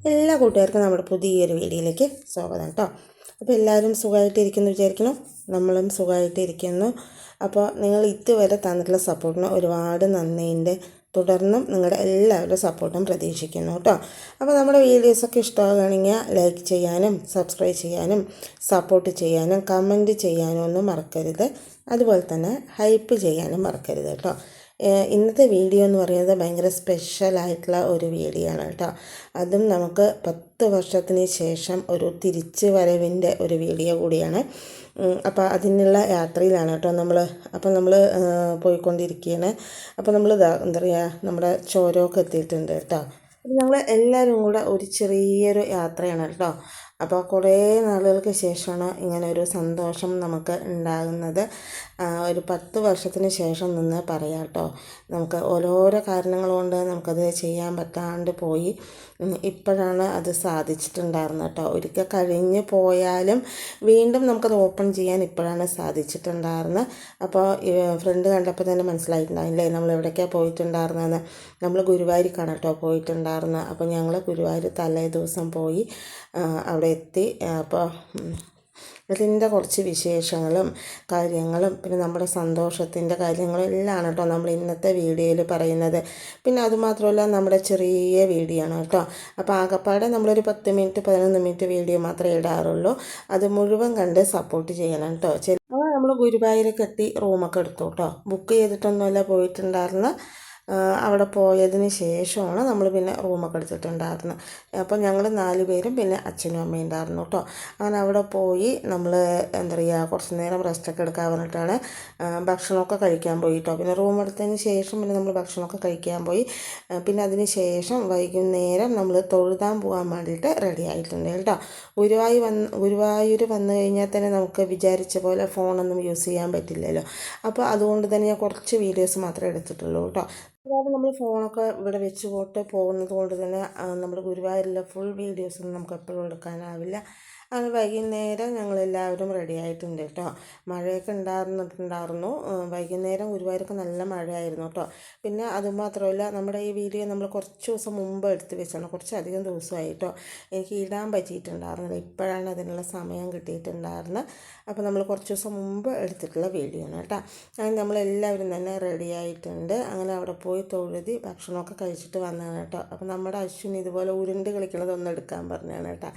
എല്ലാ കൂട്ടുകാർക്കും നമ്മുടെ പുതിയൊരു വീഡിയോയിലേക്ക് സ്വാഗതം കേട്ടോ. അപ്പോൾ എല്ലാവരും സുഖമായിട്ടിരിക്കുന്നു വിചാരിക്കണം. നമ്മളും സുഖമായിട്ടിരിക്കുന്നു. അപ്പോൾ നിങ്ങൾ ഇതുവരെ തന്നിട്ടുള്ള സപ്പോർട്ടിന് ഒരുപാട് നന്ദിയുണ്ട്. തുടർന്നും നിങ്ങളുടെ എല്ലാവരുടെ സപ്പോർട്ടും പ്രതീക്ഷിക്കുന്നു കേട്ടോ. അപ്പോൾ നമ്മുടെ വീഡിയോസൊക്കെ ഇഷ്ടമാകുകയാണെങ്കിൽ ലൈക്ക് ചെയ്യാനും സബ്സ്ക്രൈബ് ചെയ്യാനും സപ്പോർട്ട് ചെയ്യാനും കമൻറ്റ് ചെയ്യാനും ഒന്നും മറക്കരുത്. അതുപോലെ തന്നെ ഹൈപ്പ് ചെയ്യാനും മറക്കരുത് കേട്ടോ. ഇന്നത്തെ വീഡിയോ എന്ന് പറയുന്നത് ഭയങ്കര സ്പെഷ്യലായിട്ടുള്ള ഒരു വീഡിയോ ആണ് കേട്ടോ. അതും നമുക്ക് 10 വർഷത്തിന് ശേഷം ഒരു തിരിച്ച് വരവിൻ്റെ ഒരു വീഡിയോ കൂടിയാണ്. അപ്പോൾ അതിനുള്ള യാത്രയിലാണ് കേട്ടോ നമ്മൾ പോയിക്കൊണ്ടിരിക്കുകയാണ്. അപ്പോൾ നമ്മൾ എന്താ പറയുക, നമ്മുടെ ചോരമൊക്കെ എത്തിയിട്ടുണ്ട് കേട്ടോ. അപ്പോൾ ഞങ്ങൾ എല്ലാവരും കൂടെ ഒരു ചെറിയൊരു യാത്രയാണ് കേട്ടോ. അപ്പോൾ കുറേ നാളുകൾക്ക് ശേഷമാണ് ഇങ്ങനെ ഒരു സന്തോഷം നമുക്ക് ഉണ്ടാകുന്നത്. ഒരു 10 വർഷത്തിന് ശേഷം നിന്ന് പറയാം കേട്ടോ. നമുക്ക് ഓരോരോ കാരണങ്ങൾ കൊണ്ട് നമുക്കത് ചെയ്യാൻ പറ്റാണ്ട് പോയി. ഇപ്പോഴാണ് അത് സാധിച്ചിട്ടുണ്ടായിരുന്നത് കേട്ടോ. ഒരിക്കൽ കഴിഞ്ഞ് പോയാലും വീണ്ടും നമുക്കത് ഓപ്പൺ ചെയ്യാൻ ഇപ്പോഴാണ് സാധിച്ചിട്ടുണ്ടായിരുന്നത്. അപ്പോൾ ഫ്രണ്ട് കണ്ടപ്പോൾ തന്നെ മനസ്സിലായിട്ടുണ്ടായില്ലേ നമ്മൾ എവിടേക്കാണ് പോയിട്ടുണ്ടായിരുന്നതെന്ന്. നമ്മൾ ഗുരുവായൂരിക്കാണ് കേട്ടോ പോയിട്ടുണ്ടായിരുന്നത്. അപ്പോൾ ഞങ്ങൾ ഗുരുവായൂർ തലേ ദിവസം പോയി അവിടെ എത്തി. അപ്പോൾ അതിൻ്റെ കുറച്ച് വിശേഷങ്ങളും കാര്യങ്ങളും പിന്നെ നമ്മുടെ സന്തോഷത്തിൻ്റെ കാര്യങ്ങളും എല്ലാം കേട്ടോ നമ്മൾ ഇന്നത്തെ വീഡിയോയിൽ പറയുന്നത്. പിന്നെ അതുമാത്രമല്ല നമ്മുടെ ചെറിയ വീഡിയോ ആണ് കേട്ടോ. അപ്പോൾ ആകപ്പാടെ നമ്മളൊരു 10 മിനിറ്റ് 11 മിനിറ്റ് വീഡിയോ മാത്രമേ ഇടാറുള്ളൂ. അത് മുഴുവൻ കണ്ട് സപ്പോർട്ട് ചെയ്യണം കേട്ടോ. അപ്പോൾ നമ്മൾ ഗുരുവായൂരൊക്കെ എത്തി റൂമൊക്കെ എടുത്തു കേട്ടോ. ബുക്ക് ചെയ്തിട്ടൊന്നുമല്ല പോയിട്ടുണ്ടായിരുന്ന. അവിടെ പോയതിന് ശേഷമാണ് നമ്മൾ പിന്നെ റൂമൊക്കെ എടുത്തിട്ടുണ്ടായിരുന്നത്. അപ്പോൾ ഞങ്ങൾ 4 പേരും പിന്നെ അച്ഛനും അമ്മയും ഉണ്ടായിരുന്നു കേട്ടോ. അങ്ങനെ അവിടെ പോയി നമ്മൾ എന്താ പറയുക കുറച്ച് നേരം റെസ്റ്റൊക്കെ എടുക്കാൻ പറഞ്ഞിട്ടാണ് ഭക്ഷണമൊക്കെ കഴിക്കാൻ പോയി കേട്ടോ. പിന്നെ റൂം എടുത്തതിന് ശേഷം പിന്നെ നമ്മൾ ഭക്ഷണമൊക്കെ കഴിക്കാൻ പോയി. പിന്നെ അതിന് ശേഷം വൈകുന്നേരം നമ്മൾ തൊഴുതാൻ പോകാൻ വേണ്ടിയിട്ട് റെഡി ആയിട്ടുണ്ട് കേട്ടോ. ഗുരുവായൂർ വന്നു കഴിഞ്ഞാൽ തന്നെ നമുക്ക് വിചാരിച്ച പോലെ ഫോണൊന്നും യൂസ് ചെയ്യാൻ പറ്റില്ലല്ലോ. അപ്പോൾ അതുകൊണ്ട് തന്നെ ഞാൻ കുറച്ച് വീഡിയോസ് മാത്രമേ എടുത്തിട്ടുള്ളൂ കേട്ടോ. അതായത് നമ്മൾ ഫോണൊക്കെ ഇവിടെ വെച്ച് പോകുന്നത് കൊണ്ട് തന്നെ നമ്മുടെ ഗുരുവായൂരിലെ ഫുൾ വീഡിയോസൊന്നും നമുക്ക് എപ്പോഴും എടുക്കാനാവില്ല. അങ്ങനെ വൈകുന്നേരം ഞങ്ങളെല്ലാവരും റെഡി ആയിട്ടുണ്ട് കേട്ടോ. മഴയൊക്കെ ഉണ്ടായിരുന്നു. വൈകുന്നേരം ഗുരുവായൂരൊക്കെ നല്ല മഴയായിരുന്നു കേട്ടോ. പിന്നെ അതുമാത്രമല്ല നമ്മുടെ ഈ വീഡിയോ നമ്മൾ കുറച്ച് ദിവസം മുമ്പ് എടുത്ത് വെച്ചാണ്. കുറച്ചധികം ദിവസമായി കേട്ടോ. എനിക്ക് ഇടാൻ പറ്റിയിട്ടുണ്ടായിരുന്നില്ല. ഇപ്പോഴാണ് അതിനുള്ള സമയം കിട്ടിയിട്ടുണ്ടായിരുന്നത്. അപ്പോൾ നമ്മൾ കുറച്ച് ദിവസം മുമ്പ് എടുത്തിട്ടുള്ള വീഡിയോ ആണ് കേട്ടോ. അങ്ങനെ നമ്മളെല്ലാവരും തന്നെ റെഡി ആയിട്ടുണ്ട്. അങ്ങനെ അവിടെ പോയി തൊഴുതി ഭക്ഷണമൊക്കെ കഴിച്ചിട്ട് വന്നതാണ് കേട്ടോ. അപ്പോൾ നമ്മുടെ അശ്വിൻ ഇതുപോലെ ഉരുണ്ട് കളിക്കണതൊന്നും എടുക്കാൻ പറഞ്ഞാണ് കേട്ടോ.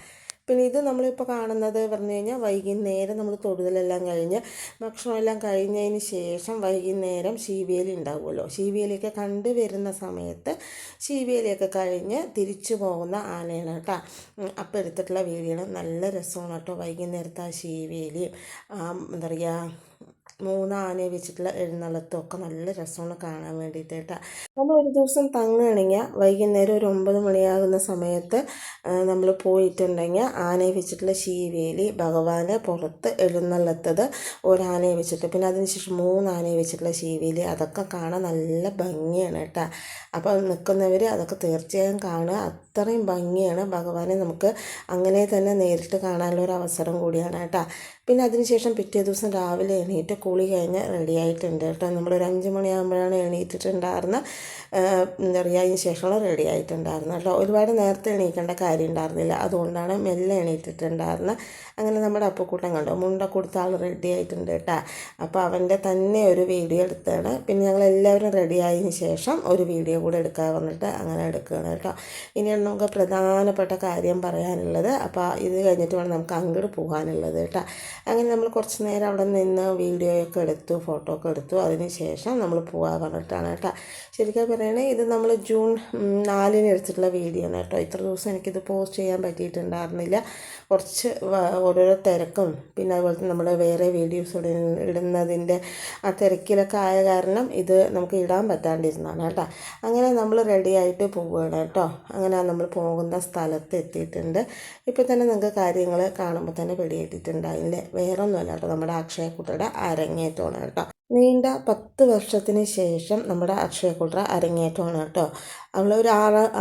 പിന്നെ ഇത് നമ്മളിപ്പോൾ കാണുന്നത് പറഞ്ഞു കഴിഞ്ഞാൽ വൈകുന്നേരം നമ്മൾ തൊടുതലെല്ലാം കഴിഞ്ഞ് ഭക്ഷണമെല്ലാം കഴിഞ്ഞതിന് ശേഷം വൈകുന്നേരം ശീവേലി ഉണ്ടാവുമല്ലോ. ശീവേലിയൊക്കെ കണ്ടു വരുന്ന സമയത്ത് ശീവേലിയൊക്കെ കഴിഞ്ഞ് തിരിച്ചു പോകുന്ന ആനയാണ് കേട്ടോ. അപ്പോൾ എടുത്തിട്ടുള്ള വീഡിയോ നല്ല രസമാണ് കേട്ടോ. വൈകുന്നേരത്തെ ആ ശീവേലിയും എന്താ പറയുക 3 ആനയെ വെച്ചിട്ടുള്ള എഴുന്നള്ളത്തൊക്കെ നല്ല രസമാണ് കാണാൻ വേണ്ടിയിട്ട് കേട്ടോ. നമ്മൾ ഒരു ദിവസം തങ്ങുകയാണെങ്കിൽ വൈകുന്നേരം ഒരു 9 മണിയാകുന്ന സമയത്ത് നമ്മൾ പോയിട്ടുണ്ടെങ്കിൽ ആനയെ വെച്ചിട്ടുള്ള ശീവേലി ഭഗവാനെ പുറത്ത് എഴുന്നള്ളത്തത് ഒരാനയെ വെച്ചിട്ട് പിന്നെ അതിനുശേഷം 3 ആനയെ വെച്ചിട്ടുള്ള ശീവേലി അതൊക്കെ കാണാൻ നല്ല ഭംഗിയാണ് കേട്ടോ. അപ്പോൾ നിൽക്കുന്നവർ അതൊക്കെ തീർച്ചയായും കാണുക. അത്രയും ഭംഗിയാണ്. ഭഗവാനെ നമുക്ക് അങ്ങനെ തന്നെ നേരിട്ട് കാണാനുള്ള ഒരു അവസരം കൂടിയാണ് കേട്ടോ. പിന്നെ അതിനുശേഷം പിറ്റേ ദിവസം രാവിലെ എണീറ്റ് കുളി കഴിഞ്ഞ് റെഡി ആയിട്ടുണ്ട് കേട്ടോ. നമ്മളൊരു 5 മണിയാകുമ്പോഴാണ് എണീറ്റിട്ടുണ്ടായിരുന്നത്. എന്താ പറയുക അതിന് ശേഷമുള്ള റെഡി ആയിട്ടുണ്ടായിരുന്നു കേട്ടോ. ഒരുപാട് നേരത്തെ എണീക്കേണ്ട കാര്യം ഉണ്ടായിരുന്നില്ല. അതുകൊണ്ടാണ് മെല്ലെ എണീറ്റിട്ടുണ്ടായിരുന്നത്. അങ്ങനെ നമ്മുടെ അപ്പുക്കൂട്ടം കണ്ടോ മുണ്ട കൊടുത്ത ആൾ റെഡി ആയിട്ടുണ്ട് കേട്ടോ. അപ്പോൾ അവൻ്റെ തന്നെ ഒരു വീഡിയോ എടുത്താണ്. പിന്നെ ഞങ്ങളെല്ലാവരും റെഡി ആയതിന് ശേഷം ഒരു വീഡിയോ കൂടെ എടുക്കാൻ വന്നിട്ട് അങ്ങനെ എടുക്കുകയാണ് കേട്ടോ. ഇനിയാണ് നമുക്ക് പ്രധാനപ്പെട്ട കാര്യം പറയാനുള്ളത്. അപ്പോൾ ഇത് കഴിഞ്ഞിട്ട് വേണം നമുക്ക് അങ്ങോട്ട് പോകാനുള്ളത് കേട്ടോ. അങ്ങനെ നമ്മൾ കുറച്ച് നേരം അവിടെ നിന്ന് വീഡിയോയൊക്കെ എടുത്തു, ഫോട്ടോ ഒക്കെ എടുത്തു. അതിന് ശേഷം നമ്മൾ പോകാൻ പറഞ്ഞിട്ടാണ് കേട്ടോ. ശരിക്കും പറയണേ ഇത് നമ്മൾ ജൂൺ 4-ന് എടുത്തിട്ടുള്ള വീഡിയോ ആണ് കേട്ടോ. ഇത്ര ദിവസം എനിക്കിത് പോസ്റ്റ് ചെയ്യാൻ പറ്റിയിട്ടുണ്ടായിരുന്നില്ല. കുറച്ച് ഓരോരോ തിരക്കും പിന്നെ അതുപോലെ തന്നെ നമ്മൾ വേറെ വീഡിയോസ് ഇടുന്നതിൻ്റെ ആ തിരക്കിലൊക്കെ ആയ കാരണം ഇത് നമുക്ക് ഇടാൻ പറ്റാണ്ടിരുന്നതാണ് കേട്ടോ. അങ്ങനെ നമ്മൾ റെഡി ആയിട്ട് പോവുകയാണ് കേട്ടോ. അങ്ങനെ നമ്മൾ പോകുന്ന സ്ഥലത്ത് എത്തിയിട്ടുണ്ട്. ഇപ്പോൾ തന്നെ നിങ്ങൾക്ക് കാര്യങ്ങൾ കാണുമ്പോൾ തന്നെ പിടികിട്ടിട്ടുണ്ടായില്ലേ. വേറെ ഒന്നുമല്ല കേട്ടോ, നമ്മുടെ അക്ഷയക്കുട്ടയുടെ അരങ്ങേറ്റമാണ് കേട്ടോ. നീണ്ട 10 വർഷത്തിന് ശേഷം നമ്മുടെ അക്ഷയക്കുട്ര അരങ്ങേറ്റമാണ് കേട്ടോ. അവളൊരു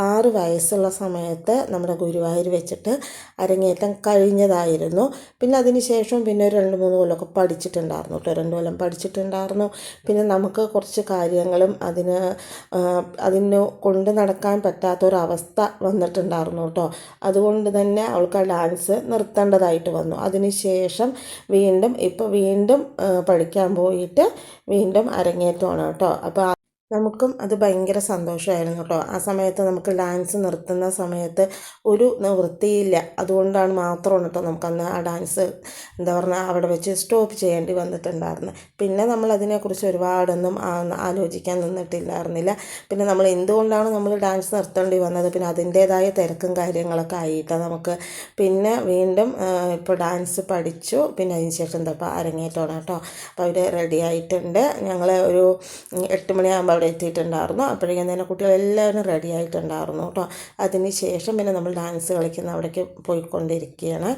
6 വയസ്സുള്ള സമയത്ത് നമ്മുടെ ഗുരുവായൂർ വെച്ചിട്ട് അരങ്ങേറ്റം കഴിഞ്ഞതായിരുന്നു. പിന്നെ അതിന് ശേഷം പിന്നെ ഒരു 2-3 കൊല്ലമൊക്കെ പഠിച്ചിട്ടുണ്ടായിരുന്നു കേട്ടോ. 2 കൊല്ലം പഠിച്ചിട്ടുണ്ടായിരുന്നു. പിന്നെ നമുക്ക് കുറച്ച് കാര്യങ്ങളും അതിന് കൊണ്ട് നടക്കാൻ പറ്റാത്തൊരവസ്ഥ വന്നിട്ടുണ്ടായിരുന്നു കേട്ടോ. അതുകൊണ്ട് തന്നെ അവൾക്ക് ആ ഡാൻസ് നിർത്തേണ്ടതായിട്ട് വന്നു. അതിന് ശേഷം വീണ്ടും പഠിക്കാൻ പോയിട്ട് വീണ്ടും അരങ്ങേറ്റമാണ് കേട്ടോ. അപ്പോൾ നമുക്കും അത് ഭയങ്കര സന്തോഷമായിരുന്നു കേട്ടോ. ആ സമയത്ത് നമുക്ക് ഡാൻസ് നിർത്തുന്ന സമയത്ത് ഒരു നിവൃത്തിയില്ല. അതുകൊണ്ടാണ് മാത്രമാണ് കേട്ടോ നമുക്കന്ന് ആ ഡാൻസ് എന്താ പറഞ്ഞാൽ അവിടെ വെച്ച് സ്റ്റോപ്പ് ചെയ്യേണ്ടി വന്നിട്ടുണ്ടായിരുന്നു. പിന്നെ നമ്മൾ അതിനെക്കുറിച്ച് ഒരുപാടൊന്നും ആലോചിക്കാൻ നിന്നിട്ടില്ലായിരുന്നില്ല. പിന്നെ നമ്മൾ എന്തുകൊണ്ടാണ് നമ്മൾ ഡാൻസ് നിർത്തേണ്ടി വന്നത്, പിന്നെ അതിൻ്റേതായ തിരക്കും കാര്യങ്ങളൊക്കെ ആയിട്ടാണ് നമുക്ക്. പിന്നെ വീണ്ടും ഇപ്പോൾ ഡാൻസ് പഠിച്ചു. പിന്നെ അതിന് ശേഷം എന്താ ഇപ്പോൾ അരങ്ങേറ്റമാണ് കേട്ടോ. അപ്പോൾ അവർ റെഡി ആയിട്ടുണ്ട്. ഞങ്ങൾ ഒരു 8 മണിയാകുമ്പോൾ അവിടെ എത്തിയിട്ടുണ്ടായിരുന്നു. അപ്പോഴേക്കും തന്നെ കുട്ടികളെല്ലാവരും റെഡി ആയിട്ടുണ്ടായിരുന്നു കേട്ടോ. അതിന് ശേഷം പിന്നെ നമ്മൾ ഡാൻസ് കളിക്കുന്ന അവിടേക്ക് പോയിക്കൊണ്ടിരിക്കുകയാണ്.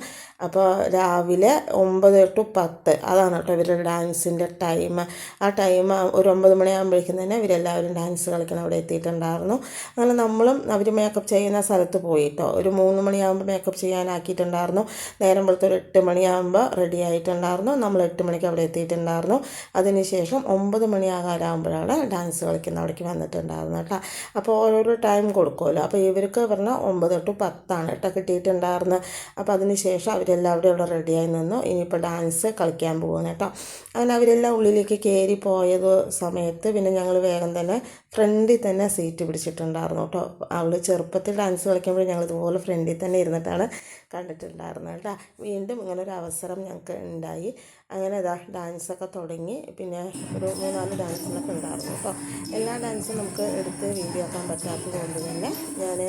അപ്പോൾ രാവിലെ 9 to 10 അതാണ് കേട്ടോ ഇവരുടെ ഡാൻസിൻ്റെ ടൈം. ആ ടൈം ഒരു 9 മണിയാകുമ്പോഴേക്കും തന്നെ ഇവരെല്ലാവരും ഡാൻസ് കളിക്കണം അവിടെ എത്തിയിട്ടുണ്ടായിരുന്നു. അങ്ങനെ നമ്മളും അവർ മേക്കപ്പ് ചെയ്യുന്ന സ്ഥലത്ത് പോയിട്ടോ. ഒരു 3 മണിയാകുമ്പോൾ മേക്കപ്പ് ചെയ്യാനാക്കിയിട്ടുണ്ടായിരുന്നു. നേരം വെളുത്ത് ഒരു 8 മണിയാകുമ്പോൾ റെഡി ആയിട്ടുണ്ടായിരുന്നു. നമ്മൾ 8 മണിക്ക് അവിടെ എത്തിയിട്ടുണ്ടായിരുന്നു. അതിനുശേഷം 9 മണിയാകാറാകുമ്പോഴാണ് ഡാൻസ് കളിക്കുന്ന അവിടേക്ക് വന്നിട്ടുണ്ടായിരുന്നു കേട്ടോ. അപ്പോൾ ഓരോരോ ടൈം കൊടുക്കുമല്ലോ. അപ്പോൾ ഇവർക്ക് പറഞ്ഞാൽ 9 to 10 കേട്ടോ കിട്ടിയിട്ടുണ്ടായിരുന്നത്. അപ്പോൾ അതിന് ശേഷം അവരെല്ലാവരും അവിടെ റെഡിയായി നിന്നു. ഇനിയിപ്പോൾ ഡാൻസ് കളിക്കാൻ പോകുന്നു കേട്ടോ. അങ്ങനെ അവരെല്ലാം ഉള്ളിലേക്ക് കയറി പോയത് സമയത്ത് പിന്നെ ഞങ്ങൾ വേഗം തന്നെ ഫ്രണ്ടിൽ തന്നെ സീറ്റ് പിടിച്ചിട്ടുണ്ടായിരുന്നു കേട്ടോ. അവൾ ചെറുപ്പത്തിൽ ഡാൻസ് കളിക്കുമ്പോൾ ഞങ്ങൾ ഇതുപോലെ ഫ്രണ്ടിൽ തന്നെ ഇരുന്നിട്ടാണ് കണ്ടിട്ടുണ്ടായിരുന്നത് കേട്ടോ. വീണ്ടും ഇങ്ങനെ ഒരു അവസരം ഞങ്ങൾക്ക് ഉണ്ടായി. അങ്ങനെ ഡാൻസൊക്കെ തുടങ്ങി. പിന്നെ ഒരു 3-4 ഡാൻസിനൊക്കെ ഉണ്ടായിരുന്നു കേട്ടോ. എല്ലാ ഡാൻസും നമുക്ക് എടുത്ത് വീഡിയോ ആക്കാൻ പറ്റാത്തത് കൊണ്ട് തന്നെ ഞാൻ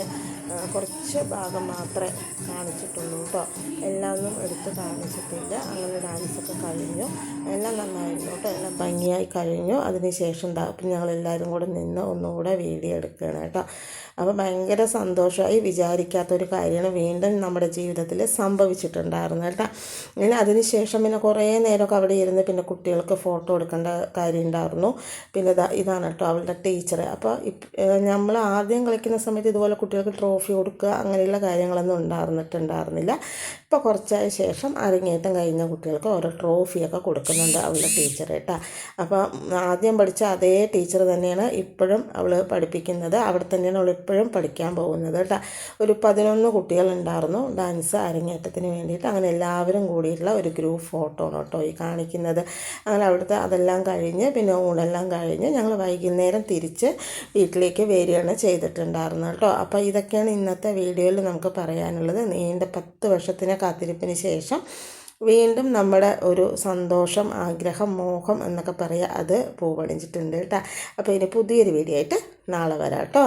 കുറച്ച് ഭാഗം മാത്രമേ കാണിച്ചിട്ടുള്ളൂ കേട്ടോ. എല്ലാം ഒന്നും എടുത്ത് കാണിച്ചിട്ടില്ല. അങ്ങനെ ഡാൻസൊക്കെ കഴിഞ്ഞു. എല്ലാം നന്നായിരുന്നു കേട്ടോ. എല്ലാം ഭംഗിയായി കഴിഞ്ഞു. അതിന് ശേഷം പിന്നെ ഞങ്ങളെല്ലാവരും കൂടെ നിന്ന് ഒന്നുകൂടെ വീഡിയോ എടുക്കുകയാണ് കേട്ടോ. അപ്പോൾ ഭയങ്കര സന്തോഷമായി. വിചാരിക്കാത്തൊരു കാര്യമാണ് വീണ്ടും നമ്മുടെ ജീവിതത്തിൽ സംഭവിച്ചിട്ടുണ്ടായിരുന്നു കേട്ടോ. പിന്നെ അതിന് ശേഷം പിന്നെ കുറേ നേരമൊക്കെ അവിടെ ഇരുന്ന് പിന്നെ കുട്ടികൾക്ക് ഫോട്ടോ എടുക്കേണ്ട കാര്യം ഉണ്ടായിരുന്നു. പിന്നെ ഇതാണ് കേട്ടോ അവളുടെ ടീച്ചർ. അപ്പോൾ നമ്മൾ ആദ്യം കളിക്കുന്ന സമയത്ത് ഇതുപോലെ കുട്ടികൾക്ക് ട്രോഫി കൊടുക്കുക അങ്ങനെയുള്ള കാര്യങ്ങളൊന്നും ഉണ്ടായിരുന്നില്ല. ഇപ്പോൾ കുറച്ചായ ശേഷം അരങ്ങേറ്റം കഴിഞ്ഞ കുട്ടികൾക്ക് ഓരോ ട്രോഫിയൊക്കെ കൊടുക്കുന്നുണ്ട് അവളുടെ ടീച്ചർ കേട്ടോ. അപ്പോൾ ആദ്യം പഠിച്ച അതേ ടീച്ചർ തന്നെയാണ് ഇപ്പോഴും അവൾ പഠിപ്പിക്കുന്നത്. അവിടെ തന്നെയാണ് അവൾ ഇപ്പോഴും പഠിക്കാൻ പോകുന്നത് കേട്ടോ. ഒരു 11 കുട്ടികളുണ്ടായിരുന്നു ഡാൻസ് അരങ്ങേറ്റത്തിന് വേണ്ടിയിട്ട്. അങ്ങനെ എല്ലാവരും കൂടിയിട്ടുള്ള ഒരു ഗ്രൂപ്പ് ഫോട്ടോ ആണ് കേട്ടോ ഈ കാണിക്കുന്നത്. അങ്ങനെ അവിടുത്തെ അതെല്ലാം കഴിഞ്ഞ് പിന്നെ ഊണെല്ലാം കഴിഞ്ഞ് ഞങ്ങൾ വൈകുന്നേരം തിരിച്ച് വീട്ടിലേക്ക് വരികയാണ് ചെയ്തിട്ടുണ്ടായിരുന്നത് കേട്ടോ. അപ്പോൾ ഇതൊക്കെയാണ് ഇന്നത്തെ വീഡിയോയിൽ നമുക്ക് പറയാനുള്ളത്. നീണ്ട 10 വർഷത്തിന് കാത്തിരിപ്പിന് ശേഷം വീണ്ടും നമ്മുടെ ഒരു സന്തോഷം, ആഗ്രഹം, മോഹം എന്നൊക്കെ പറയുക അത് പൂവണിഞ്ഞിട്ടുണ്ട് കേട്ടോ. അപ്പോൾ ഇനി പുതിയൊരു വീഡിയോ ആയിട്ട് നാളെ വരാം കേട്ടോ.